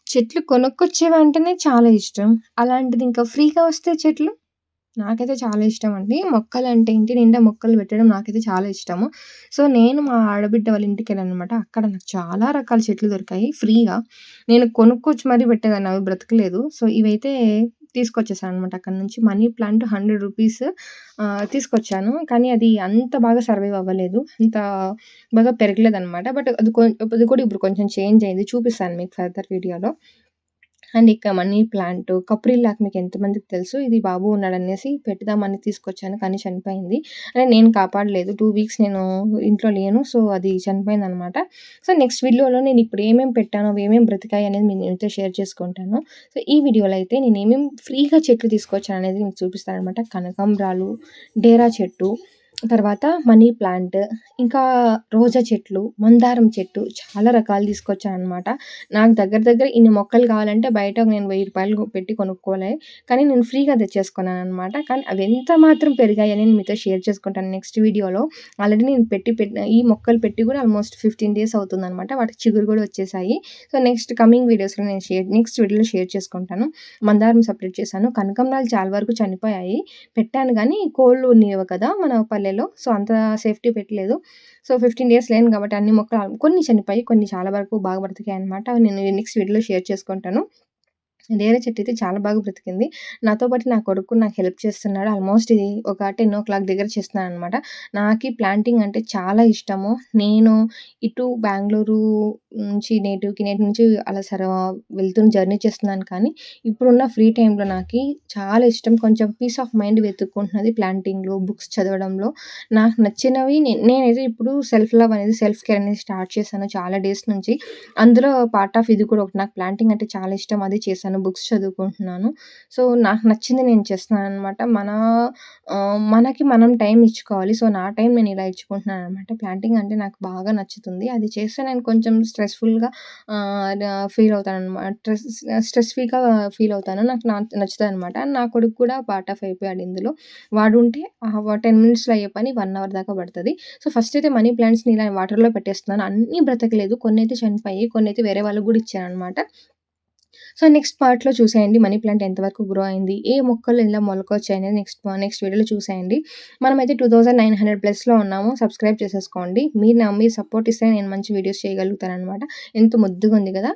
చెట్లు కొనుక్కొచ్చేవంటేనే చాలా ఇష్టం. అలాంటిది ఇంకా ఫ్రీగా వస్తే చెట్లు నాకైతే చాలా ఇష్టమండి. మొక్కలంటే ఇంటి నిండా మొక్కలు పెట్టడం నాకైతే చాలా ఇష్టము. సో, నేను మా ఆడబిడ్డ వాళ్ళ ఇంటికెళ్ళాననమాట. అక్కడ నాకు చాలా రకాల చెట్లు దొరికాయి ఫ్రీగా. నేను కొనుక్కొచ్చి మరీ పెట్టేదాన్ని అవి బ్రతకలేదు. సో, ఇవైతే తీసుకొచ్చేసాననమాట అక్కడి నుంచి. మనీ ప్లాంట్ రూ. 100 తీసుకొచ్చాను. కానీ అది అంత బాగా సర్వైవ్ అవ్వలేదు. అంత బాగా పెరగలేదనమాట. బట్ అది కూడా ఇప్పుడు కొంచెం చేంజ్ అయింది. చూపిస్తాను మీకు ఫర్దర్ వీడియోలో. అండ్ ఇక మనీ ప్లాంట్, కప్రిల్లాకు మీకెంతమందికి తెలుసు. ఇది బాబు ఉన్నాడనేసి పెట్టుదామని తీసుకొచ్చాను. కానీ చనిపోయింది. అంటే నేను కాపాడలేదు. 2 వీక్స్ నేను ఇంట్లో లేను. సో, అది చనిపోయిందనమాట. సో, నెక్స్ట్ వీడియోలో నేనిప్పుడు ఏమేమి పెట్టానో, అవేమేమి బ్రతికాయి అనేది మీతో షేర్ చేసుకుంటాను. సో, ఈ వీడియోలో అయితే నేనేమేమి ఫ్రీగా చెట్లు తీసుకొచ్చాననేది మీకు చూపిస్తాననమాట. కనకాంబరాలు, డేరా చెట్టు, తర్వాత మనీ ప్లాంట్, ఇంకా రోజా చెట్లు, మందారం చెట్టు చాలా రకాలు తీసుకొచ్చాననమాట. నాకు దగ్గర దగ్గర ఇన్ని మొక్కలు కావాలంటే బయట నేను రూ. 1000 పెట్టి కొనుక్కోలే. కానీ నేను ఫ్రీగా తెచ్చేసుకున్నాననమాట. కానీ అవి ఎంత మాత్రం పెరిగాయని నేను మీతో షేర్ చేసుకుంటాను నెక్స్ట్ వీడియోలో. ఆల్రెడీ నేను ఈ మొక్కలు పెట్టి కూడా ఆల్మోస్ట్ 15 డేస్ అవుతుందనమాట. వాటికి చిగురు కూడా వచ్చేసాయి. సో, నెక్స్ట్ కమింగ్ వీడియోస్‌లో నేను నెక్స్ట్ వీడియోలో షేర్ చేసుకుంటాను. మందారం సెపరేట్ చేశాను. కనకాంబరాలు చాలా వరకు చనిపోయాయి. పెట్టాను గానీ కోళ్ళు ఉన్నియవు కదా మన పల్లెలో. సో, అంత సేఫ్టీ పెట్టలేదు. సో, 15 డేస్ లేను కాబట్టి అన్ని మొక్కలు కొన్ని చనిపోయి, కొన్ని చాలా వరకు బాగా బ్రతికాయనమాట. అవి నేను నెక్స్ట్ వీడియోలో షేర్ చేసుకుంటాను. డేరా చెట్టయితే చాలా బాగా బ్రతికింది. నాతో పాటు నా కొడుకు నాకు హెల్ప్ చేస్తున్నాడు. ఆల్మోస్ట్ ఇది ఒక 10:00 దగ్గర చేస్తున్నాననమాట. నాకీ ప్లాంటింగ్ అంటే చాలా ఇష్టము. నేను ఇటు బెంగుళూరు నేటి నుంచి అలా వెళ్తున్న జర్నీ చేస్తున్నాను కానీ, ఇప్పుడున్న ఫ్రీ టైమ్‌లో నాకి చాలా ఇష్టం. కొంచెం పీస్ ఆఫ్ మైండ్ వెతుక్కుంటున్నది ప్లాంటింగ్‌లో, బుక్స్ చదవడంలో. నాకు నచ్చినవి నేనైతే ఇప్పుడు సెల్ఫ్ లవ్ అనేది, సెల్ఫ్ కేర్ అనేది స్టార్ట్ చేశాను చాలా డేస్ నుంచి. అందులో పార్ట్ ఆఫ్ ఇది కూడా ఒకటి. నాకు ప్లాంటింగ్ అంటే చాలా ఇష్టం. అది చేశాను. బుక్స్ చదువుకుంటున్నాను. సో, నాకు నచ్చింది నేను చేస్తున్నాననమాట. మనకి మనం టైం ఇచ్చుకోవాలి. సో, నా టైం నేను ఇలా ఇచ్చుకుంటున్నాననమాట. ప్లాంటింగ్ అంటే నాకు బాగా నచ్చుతుంది. అది చేస్తే నేను కొంచెం స్ట్రెస్‌ఫుల్‌గా ఫీల్ అవుతాననమాట. స్ట్రెస్ ఫ్రీగా ఫీల్ అవుతాను. నాకు నచ్చుతదనమాట. నా కొడుకు కూడా పార్ట్ ఆఫ్ అయిపోయాడు ఇందులో. వాడుంటే 10 మినిట్స్‌లో అయ్యే పని 1 అవర్ దాకా పడతది. సో, ఫస్ట్ అయితే మనీ ప్లాంట్స్‌ని ఇలా వాటర్‌లో పెట్టేస్తున్నాను. అన్నీ బ్రతకలేదు. కొన్నైతే చనిపోయాయి. కొన్నైతే వేరే వాళ్ళకి గూడా ఇచ్చాననమాట. సో, నెక్స్ట్ పార్ట్‌లో చూసేయండి మనీ ప్లాంట్ ఎంతవరకు గ్రో అయింది, ఏ మొక్కలు ఎలా మొలకొచ్చాయనేది నెక్స్ట్ వీడియోలో చూసేయండి. మనమైతే 2900 ప్లస్‌లో ఉన్నాము. సబ్స్క్రైబ్ చేసేసుకోండి. మీరు సపోర్ట్ ఇస్తే నేను మంచి వీడియోస్ చేయగలుగుతాననమాట. ఎంత ముద్దుగుంది గదా!